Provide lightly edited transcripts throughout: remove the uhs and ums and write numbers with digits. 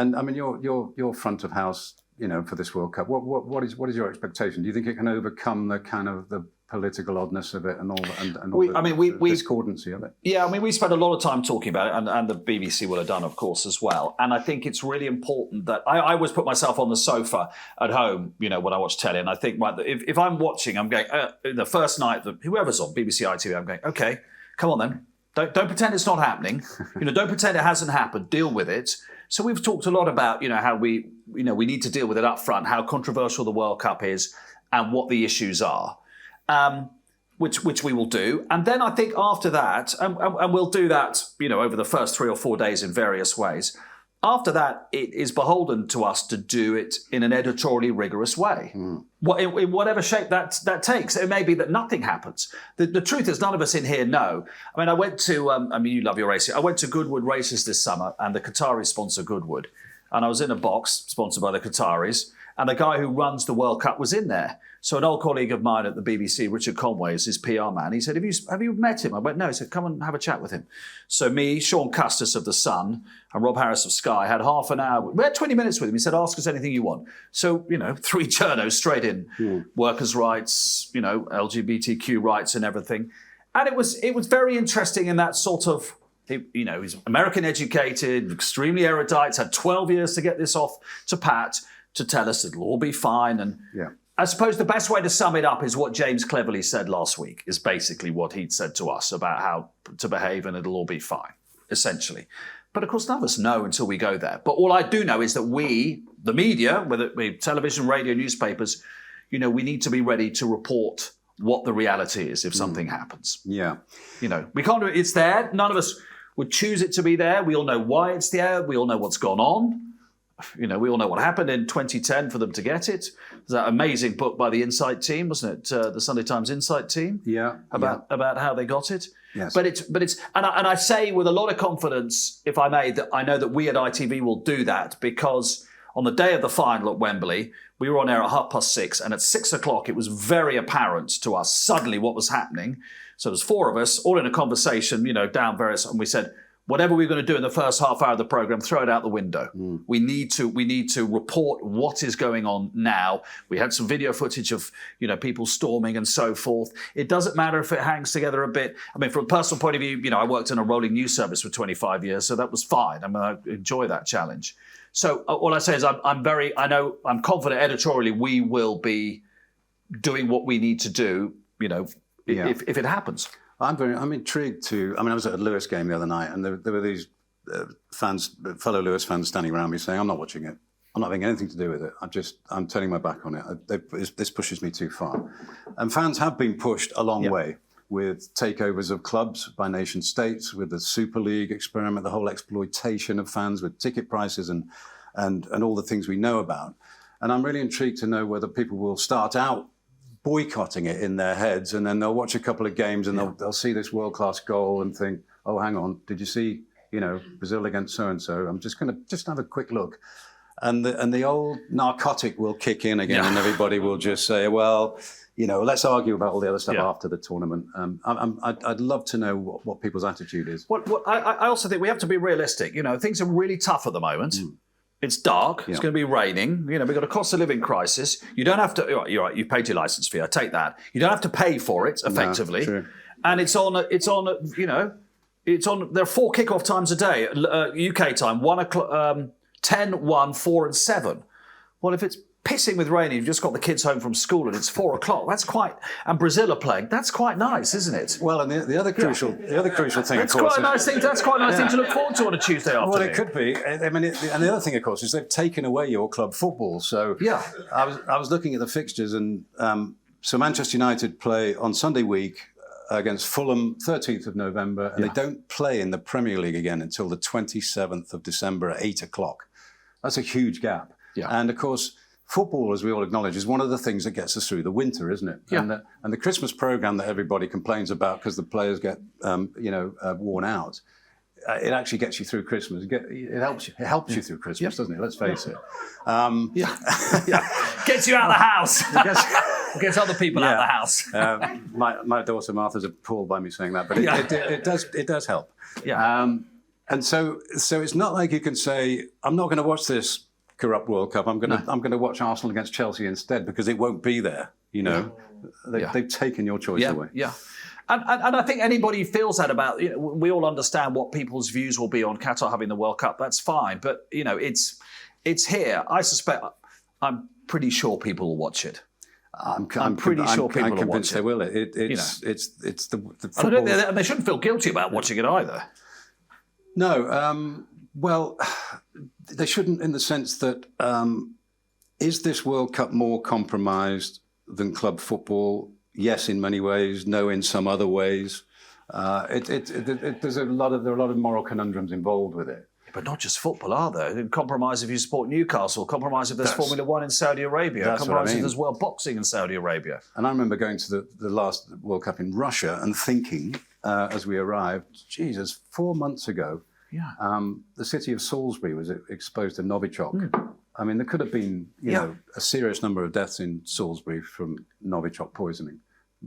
And I mean, you're front of house, for this World Cup. What is your expectation? Do you think it can overcome the kind of the political oddness of it and all the discordancy of it? Yeah, I mean, we spent a lot of time talking about it, and the BBC will have done, of course, as well. And I think it's really important that I always put myself on the sofa at home, when I watch telly, and I think, right, if I'm watching, I'm going, the first night, whoever's on, BBC, ITV, I'm going, okay, come on then. Don't pretend it's not happening. Don't pretend it hasn't happened. Deal with it. So we've talked a lot about, how we need to deal with it up front, how controversial the World Cup is, and what the issues are, which we will do. And then I think after that, and we'll do that, over the first 3 or 4 days in various ways. After that, it is beholden to us to do it in an editorially rigorous way, in whatever shape that takes. It may be that nothing happens. The truth is, none of us in here know. I mean, I went to, you love your racing. I went to Goodwood Races this summer, and the Qataris sponsor Goodwood. And I was in a box sponsored by the Qataris, and the guy who runs the World Cup was in there. So an old colleague of mine at the BBC, Richard Conway, is his PR man. He said, have you met him? I went, no. He said, come and have a chat with him. So me, Sean Custis of The Sun, and Rob Harris of Sky had half an hour. We had 20 minutes with him. He said, ask us anything you want. So, 3 journos straight in. Workers' rights, LGBTQ rights and everything. And it was very interesting in that sort of, he's American educated, extremely erudite, had 12 years to get this off to Pat to tell us it'll all be fine. And I suppose the best way to sum it up is what James cleverly said last week, is basically what he'd said to us about how to behave and it'll all be fine, essentially. But of course, none of us know until we go there. But all I do know is that we, the media, whether it be television, radio, newspapers, we need to be ready to report what the reality is if something happens. Yeah. We can't do it. It's there. None of us would choose it to be there. We all know why it's there. We all know what's gone on. We all know what happened in 2010 for them to get it. There's that amazing book by the Insight team, wasn't it? The Sunday Times Insight team. Yeah. About how they got it. Yes. But it's and I say with a lot of confidence, if I may, that I know that we at ITV will do that, because on the day of the final at Wembley, we were on air at 6:30, and at 6 o'clock it was very apparent to us suddenly what was happening. So there's 4 of us all in a conversation, down various, and we said, whatever we're going to do in the first half hour of the programme, throw it out the window. We need to report what is going on now. We had some video footage of, people storming and so forth. It doesn't matter if it hangs together a bit. I mean, from a personal point of view, I worked in a rolling news service for 25 years, so that was fine. I enjoy that challenge. So all I say is I'm confident editorially we will be doing what we need to do, if it happens. I'm intrigued to. I was at a Lewis game the other night, and there were these fellow Lewis fans standing around me saying, "I'm not watching it. I'm not having anything to do with it. I'm turning my back on it. This pushes me too far." And fans have been pushed a long way with takeovers of clubs by nation states, with the Super League experiment, the whole exploitation of fans with ticket prices and all the things we know about. And I'm really intrigued to know whether people will start out boycotting it in their heads, and then they'll watch a couple of games and they'll see this world-class goal and think, oh, hang on, did you see, Brazil against so-and-so? I'm just going to have a quick look. And the old narcotic will kick in again, and everybody will just say, well, let's argue about all the other stuff after the tournament. I'd love to know what people's attitude is. I also think we have to be realistic. Things are really tough at the moment. It's dark. It's going to be raining. We've got a cost of living crisis. You don't have to. You're right. You paid your license fee. I take that. You don't have to pay for it effectively. No, true. And it's on. There are 4 kickoff times a day. UK time: 1 o'clock, 10, 1, 4, and 7. Well, if it's pissing with rain, you've just got the kids home from school, and it's 4 o'clock. That's quite. And Brazil are playing. That's quite nice, isn't it? Well, and the other crucial thing, that's of course, that's quite a nice thing to look forward to on a Tuesday afternoon. Well, it could be. And the other thing, of course, is they've taken away your club football. So I was looking at the fixtures, and so Manchester United play on Sunday week against Fulham, 13th of November, and they don't play in the Premier League again until the 27th of December at 8 o'clock. That's a huge gap. Yeah. And of course, football, as we all acknowledge, is one of the things that gets us through the winter, isn't it? Yeah. And the Christmas programme that everybody complains about because the players get, worn out, it actually gets you through Christmas. It helps you through Christmas, doesn't it? Let's face it. Gets you out of the house. Gets other people out of the house. My daughter Martha's appalled by me saying that, but it does help. Yeah. And so it's not like you can say, I'm not going to watch this corrupt World Cup. I'm going to watch Arsenal against Chelsea instead because it won't be there. You know, they've taken your choice away. Yeah. And I think anybody who feels that about, we all understand what people's views will be on Qatar having the World Cup. That's fine. But, it's here. I suspect, I'm pretty sure people will watch it. I'm pretty sure people will watch it. I'm convinced they will. It's the football. And they shouldn't feel guilty about watching it either. No. Well, they shouldn't in the sense that is this World Cup more compromised than club football? Yes, in many ways. No, in some other ways. There are a lot of moral conundrums involved with it. But not just football, are there? Compromise if you support Newcastle. Compromise if there's Formula One in Saudi Arabia. Compromise if there's world boxing in Saudi Arabia. And I remember going to the last World Cup in Russia and thinking, as we arrived, Jesus, 4 months ago, the city of Salisbury was exposed to Novichok. I mean, there could have been, a serious number of deaths in Salisbury from Novichok poisoning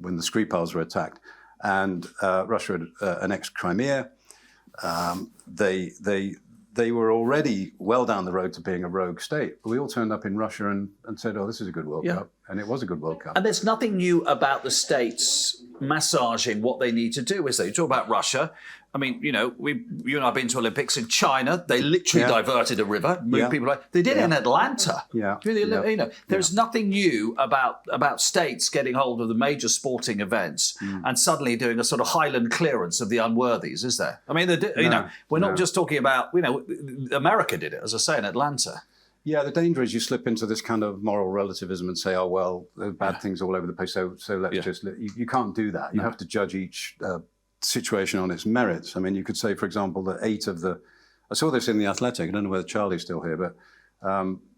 when the Skripals were attacked. And Russia had annexed Crimea. They were already well down the road to being a rogue state. But we all turned up in Russia and said, oh, this is a good World Cup. And it was a good World Cup. And there's nothing new about the states massaging what they need to do, is there? You talk about Russia. I mean, you and I have been to Olympics in China. They literally diverted a river, moved people. They did it in Atlanta. There's nothing new about states getting hold of the major sporting events and suddenly doing a sort of Highland clearance of the unworthies, is there? I mean, we're not just talking about, America did it, as I say, in Atlanta. Yeah, the danger is you slip into this kind of moral relativism and say, oh, well, there are bad things all over the place, so let's just... You can't do that. You have to judge each situation on its merits. I mean, you could say, for example, that 8 of the... I saw this in The Athletic. I don't know whether Charlie's still here, but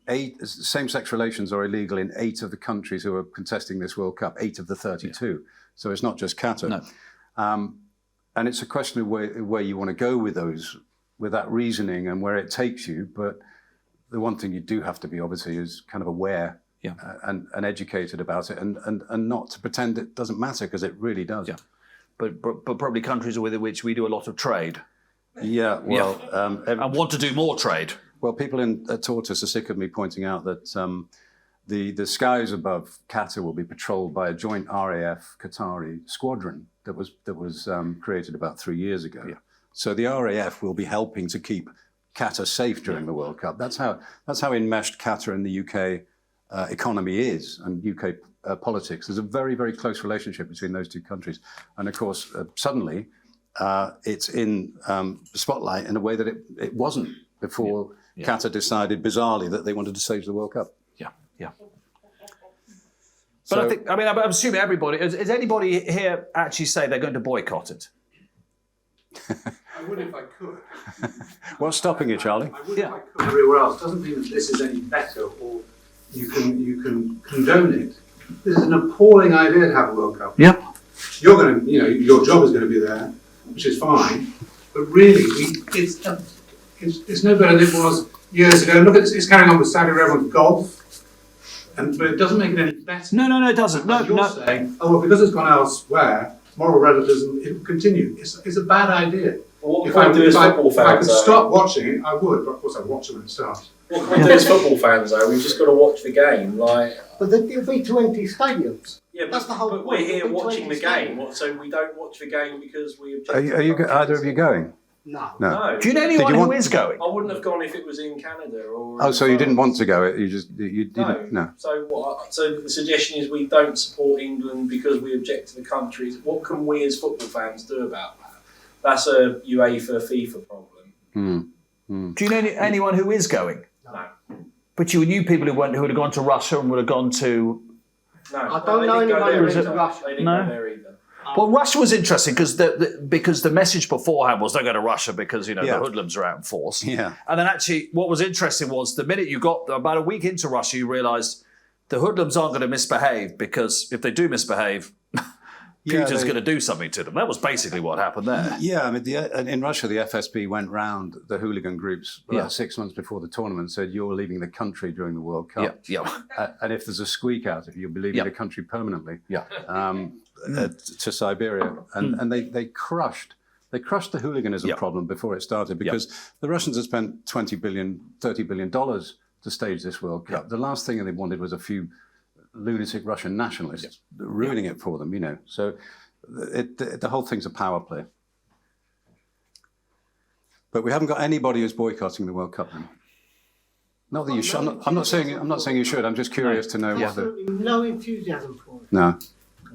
8 same-sex relations are illegal in 8 of the countries who are contesting this World Cup, 8 of the 32. Yeah. So it's not just Qatar. No. And it's a question of where you want to go with that reasoning and where it takes you, but... The one thing you do have to be, obviously, is kind of aware and educated about it and not to pretend it doesn't matter, because it really does. Yeah. But probably countries with which we do a lot of trade. Yeah, well... and want to do more trade. Well, people at Tortoise are sick of me pointing out that the skies above Qatar will be patrolled by a joint RAF Qatari squadron that was created about 3 years ago. Yeah. So the RAF will be helping to keep Qatar safe during the World Cup. That's how enmeshed Qatar and the UK economy is, and UK politics. There's a very, very close relationship between those two countries. And of course, suddenly, it's in the spotlight in a way that it wasn't before Qatar decided, bizarrely, that they wanted to stage the World Cup. Yeah. But I'm assuming everybody, is anybody here actually say they're going to boycott it? I would if I could. What's stopping you, Charlie? I would if I could. Everywhere else doesn't mean that this is any better or you can condone it. This is an appalling idea to have a World Cup. Yeah. You're going to, your job is going to be there, which is fine. But really, it's no better than it was years ago. Look at it's carrying on with Saudi Arabia with golf. But it doesn't make it any better. No, it doesn't. You're saying, oh, well, because it's gone elsewhere, moral relativism, it will continue. It's a bad idea. Well, if I could stop watching it, I would. But of course, I'd watch it when it starts. What can we do as football fans, though? We've just got to watch the game. But there'll be 20 stadiums. Yeah, that's the whole point. We're here watching the game. So we don't watch the game because we object. Are you either of you going? No. Do you know anyone who is going? I wouldn't have gone if it was in Canada or. So you didn't want to go? You didn't? No. So what? So the suggestion is we don't support England because we object to the countries. What can we as football fans do about that? That's a UEFA, FIFA problem. Do you know anyone who is going? No. But you knew people who would have gone to Russia and would have gone to. No, I don't know anyone who went to Russia. They didn't go there either. Well, Russia was interesting because the message beforehand was don't go to Russia because the hoodlums are out in force. Yeah. And then actually, what was interesting was the minute you got about a week into Russia, you realised the hoodlums aren't going to misbehave, because if they do misbehave, Putin's going to do something to them. That was basically what happened there. Yeah, I mean, in Russia, the FSB went round the hooligan groups about 6 months before the tournament and said, you're leaving the country during the World Cup. And if there's a squeak out of you, you'll be leaving the country permanently to Siberia. And they crushed They crushed the hooliganism problem before it started because the Russians had spent $20 billion, $30 billion to stage this World Cup. The last thing they wanted was a few lunatic Russian nationalists ruining it for them, you know. So the whole thing's a power play. But we haven't got anybody who's boycotting the World Cup then. Not that you should. I'm not saying you should. I'm just curious to know whether. No enthusiasm for it. No.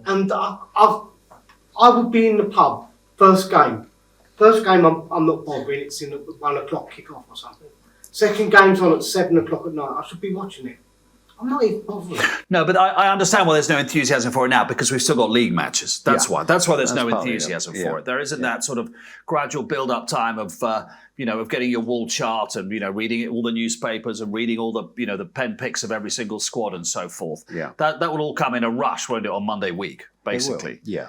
And I would be in the pub first game. First game, I'm not bothering. It's in at 1 o'clock kick-off or something. Second game's on at 7 o'clock at night. I should be watching it. I'm not even bothering. No, but I understand why there's no enthusiasm for it now, because we've still got league matches. That's why. That's why there's no enthusiasm for it. There isn't that sort of gradual build-up time of of getting your wall chart and reading all the newspapers and reading all the the pen picks of every single squad and so forth. Yeah, that will all come in a rush, won't it, on Monday week, basically. Yeah.